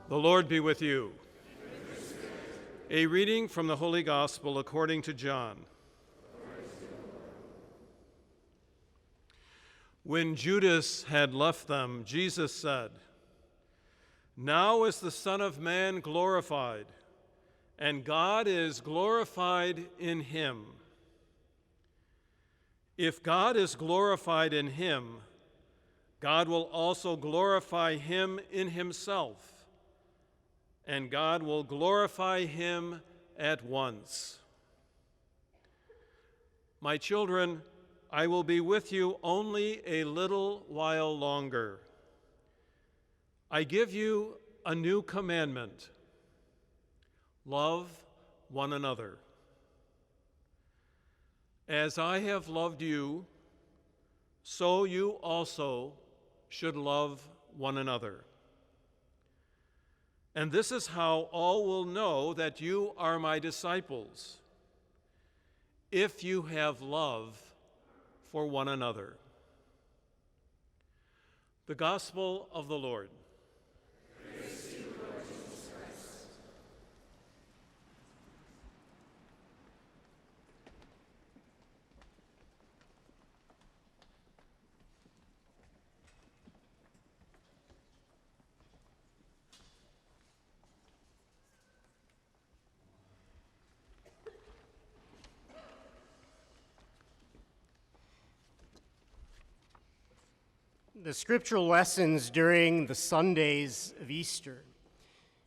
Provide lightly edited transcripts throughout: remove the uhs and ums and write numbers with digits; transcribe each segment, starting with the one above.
The Lord be with you. A reading from the Holy Gospel according to John. When Judas had left them, Jesus said, "Now is the Son of Man glorified, and God is glorified in him. If God is glorified in him, God will also glorify him in himself, and God will glorify him at once. My children, I will be with you only a little while longer. I give you a new commandment: love one another. As I have loved you, so you also should love one another. And this is how all will know that you are my disciples, if you have love for one another." The Gospel of the Lord. Praise to you, Lord Jesus Christ. The scriptural lessons during the Sundays of Easter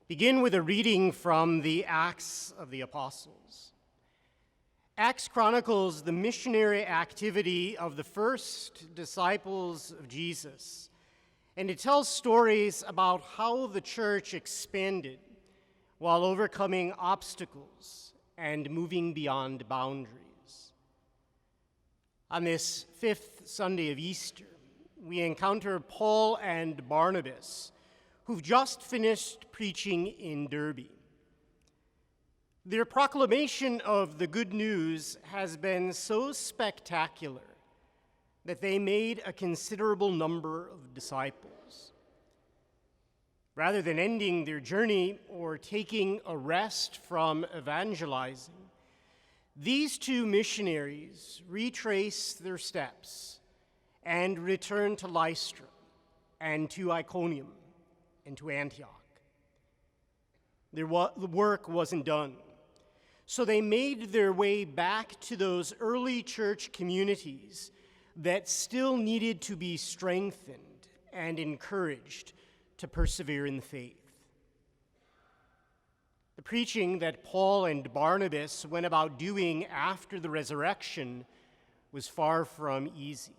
begin with a reading from the Acts of the Apostles. Acts chronicles the missionary activity of the first disciples of Jesus, and it tells stories about how the church expanded while overcoming obstacles and moving beyond boundaries. On this fifth Sunday of Easter, we encounter Paul and Barnabas, who've just finished preaching in Derbe. Their proclamation of the good news has been so spectacular that they made a considerable number of disciples. Rather than ending their journey or taking a rest from evangelizing, these two missionaries retrace their steps and return to Lystra and to Iconium and to Antioch. The work wasn't done, so they made their way back to those early church communities that still needed to be strengthened and encouraged to persevere in the faith. The preaching that Paul and Barnabas went about doing after the resurrection was far from easy.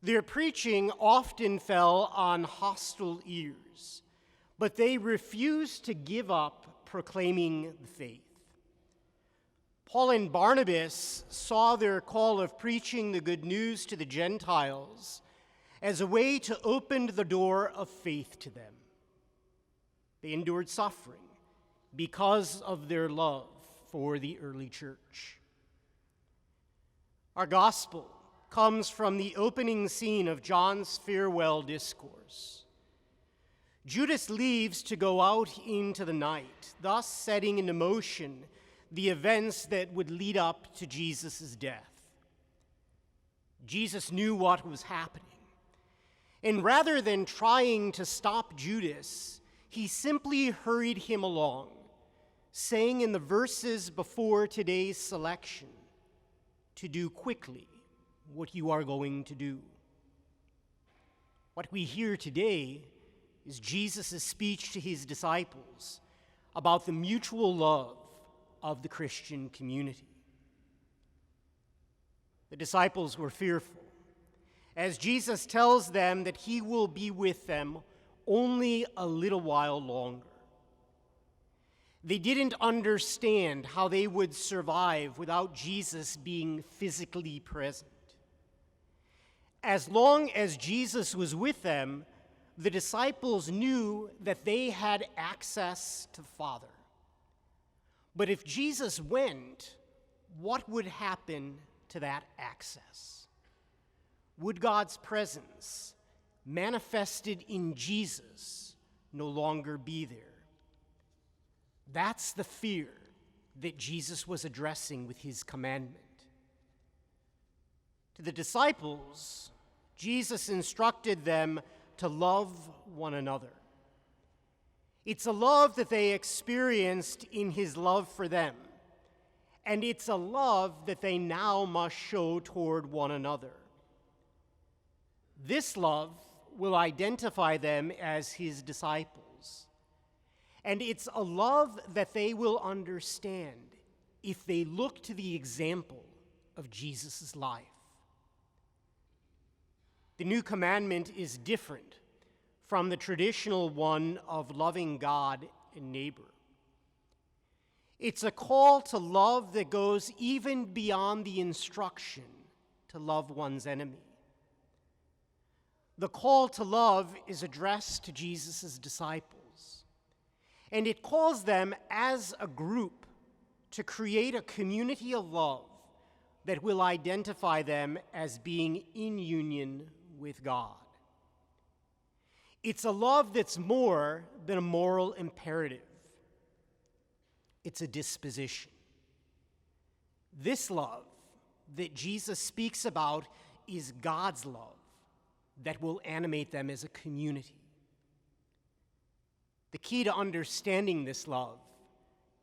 Their preaching often fell on hostile ears, but they refused to give up proclaiming the faith. Paul and Barnabas saw their call of preaching the good news to the Gentiles as a way to open the door of faith to them. They endured suffering because of their love for the early church. Our gospel comes from the opening scene of John's farewell discourse. Judas leaves to go out into the night, thus setting into motion the events that would lead up to Jesus' death. Jesus knew what was happening, and rather than trying to stop Judas, he simply hurried him along, saying in the verses before today's selection, to do quickly what you are going to do. What we hear today is Jesus' speech to his disciples about the mutual love of the Christian community. The disciples were fearful, as Jesus tells them that he will be with them only a little while longer. They didn't understand how they would survive without Jesus being physically present. As long as Jesus was with them, the disciples knew that they had access to the Father. But if Jesus went, what would happen to that access? Would God's presence, manifested in Jesus, no longer be there. That's the fear that Jesus was addressing with his commandment. To the disciples, Jesus instructed them to love one another. It's a love that they experienced in his love for them, and it's a love that they now must show toward one another. This love will identify them as his disciples, and it's a love that they will understand if they look to the example of Jesus' life. The new commandment is different from the traditional one of loving God and neighbor. It's a call to love that goes even beyond the instruction to love one's enemy. The call to love is addressed to Jesus' disciples, and it calls them as a group to create a community of love that will identify them as being in union with God. It's a love that's more than a moral imperative. It's a disposition. This love that Jesus speaks about is God's love that will animate them as a community. The key to understanding this love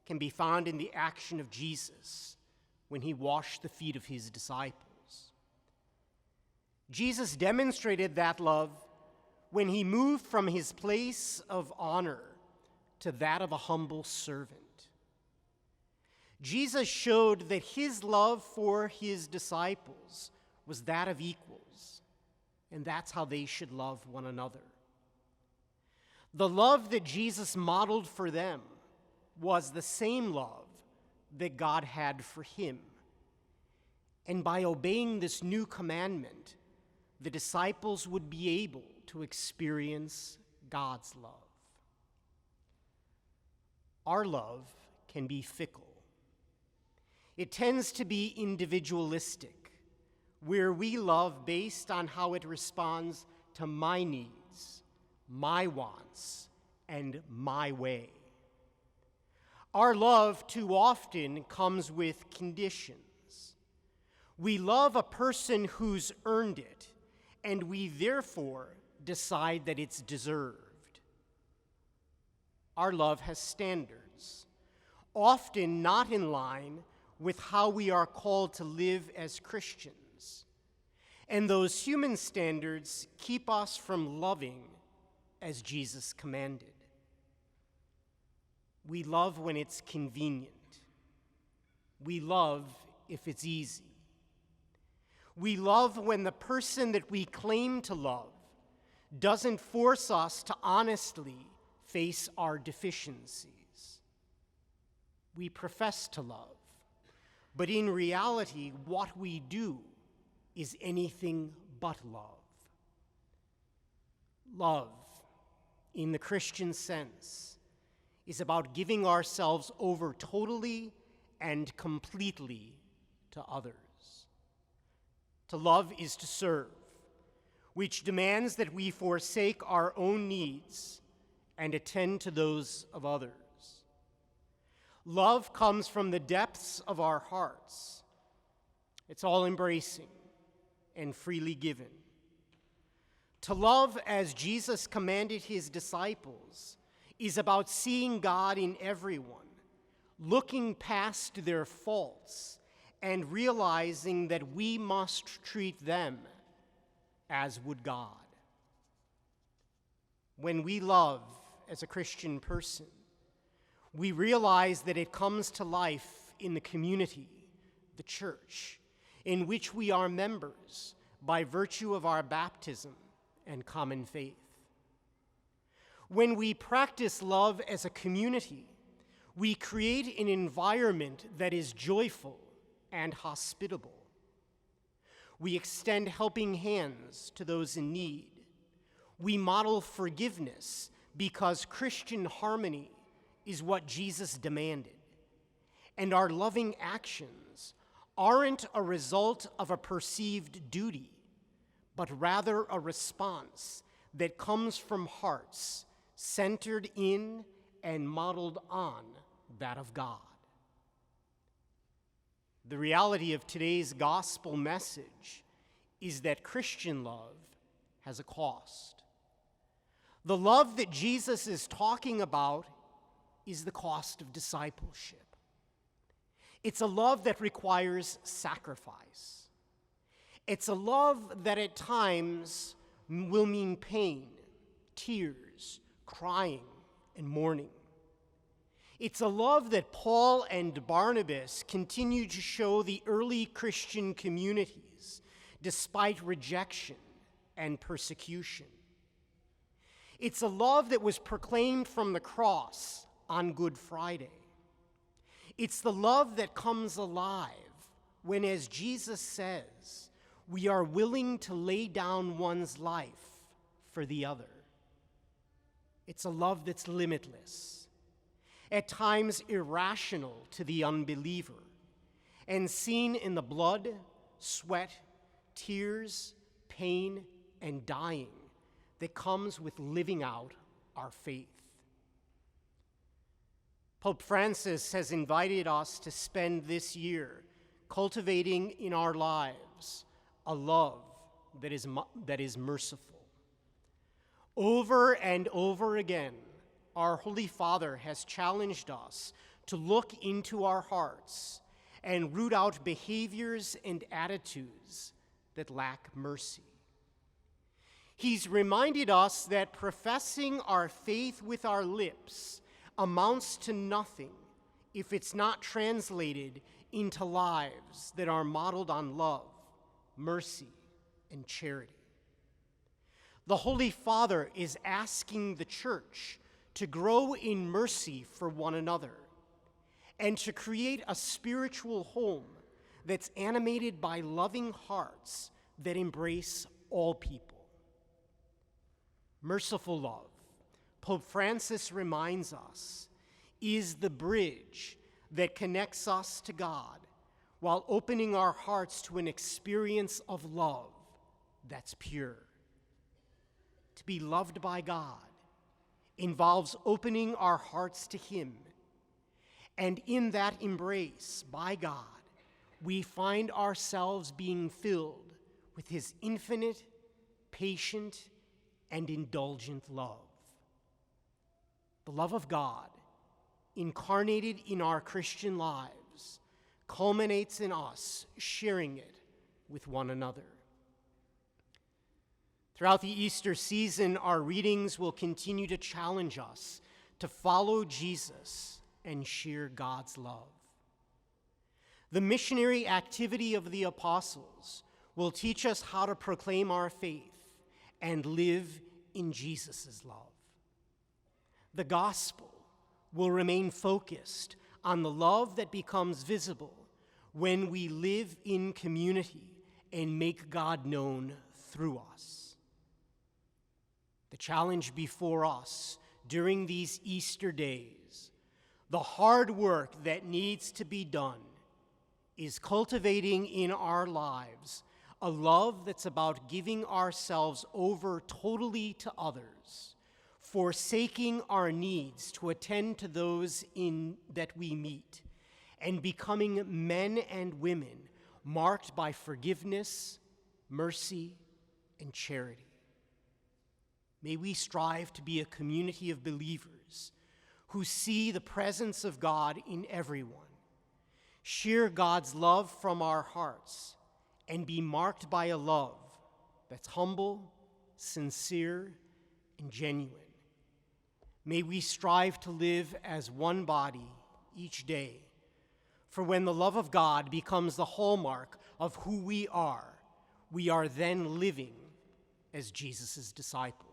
can be found in the action of Jesus when he washed the feet of his disciples. Jesus demonstrated that love when he moved from his place of honor to that of a humble servant. Jesus showed that his love for his disciples was that of equals, and that's how they should love one another. The love that Jesus modeled for them was the same love that God had for him. And by obeying this new commandment, the disciples would be able to experience God's love. Our love can be fickle. It tends to be individualistic, where we love based on how it responds to my needs, my wants, and my way. Our love too often comes with conditions. We love a person who's earned it, and we therefore decide that it's deserved. Our love has standards, often not in line with how we are called to live as Christians. And those human standards keep us from loving as Jesus commanded. We love when it's convenient. We love if it's easy. We love when the person that we claim to love doesn't force us to honestly face our deficiencies. We profess to love, but in reality, what we do is anything but love. Love, in the Christian sense, is about giving ourselves over totally and completely to others. To love is to serve, which demands that we forsake our own needs and attend to those of others. Love comes from the depths of our hearts. It's all embracing and freely given. To love as Jesus commanded his disciples is about seeing God in everyone, looking past their faults, and realizing that we must treat them as would God. When we love as a Christian person, we realize that it comes to life in the community, the church, in which we are members by virtue of our baptism and common faith. When we practice love as a community, we create an environment that is joyful and hospitable. We extend helping hands to those in need. We model forgiveness because Christian harmony is what Jesus demanded. And our loving actions aren't a result of a perceived duty, but rather a response that comes from hearts centered in and modeled on that of God. The reality of today's gospel message is that Christian love has a cost. The love that Jesus is talking about is the cost of discipleship. It's a love that requires sacrifice. It's a love that at times will mean pain, tears, crying, and mourning. It's a love that Paul and Barnabas continue to show the early Christian communities despite rejection and persecution. It's a love that was proclaimed from the cross on Good Friday. It's the love that comes alive when, as Jesus says, we are willing to lay down one's life for the other. It's a love that's limitless, at times irrational to the unbeliever, and seen in the blood, sweat, tears, pain, and dying that comes with living out our faith. Pope Francis has invited us to spend this year cultivating in our lives a love that is merciful. Over and over again, our Holy Father has challenged us to look into our hearts and root out behaviors and attitudes that lack mercy. He's reminded us that professing our faith with our lips amounts to nothing if it's not translated into lives that are modeled on love, mercy, and charity. The Holy Father is asking the Church to grow in mercy for one another and to create a spiritual home that's animated by loving hearts that embrace all people. Merciful love, Pope Francis reminds us, is the bridge that connects us to God while opening our hearts to an experience of love that's pure. To be loved by God involves opening our hearts to Him, and in that embrace by God, we find ourselves being filled with His infinite, patient, and indulgent love. The love of God, incarnated in our Christian lives, culminates in us sharing it with one another. Throughout the Easter season, our readings will continue to challenge us to follow Jesus and share God's love. The missionary activity of the apostles will teach us how to proclaim our faith and live in Jesus' love. The gospel will remain focused on the love that becomes visible when we live in community and make God known through us. The challenge before us during these Easter days, the hard work that needs to be done, is cultivating in our lives a love that's about giving ourselves over totally to others, forsaking our needs to attend to those that we meet, and becoming men and women marked by forgiveness, mercy, and charity. May we strive to be a community of believers who see the presence of God in everyone, share God's love from our hearts, and be marked by a love that's humble, sincere, and genuine. May we strive to live as one body each day, for when the love of God becomes the hallmark of who we are then living as Jesus' disciples.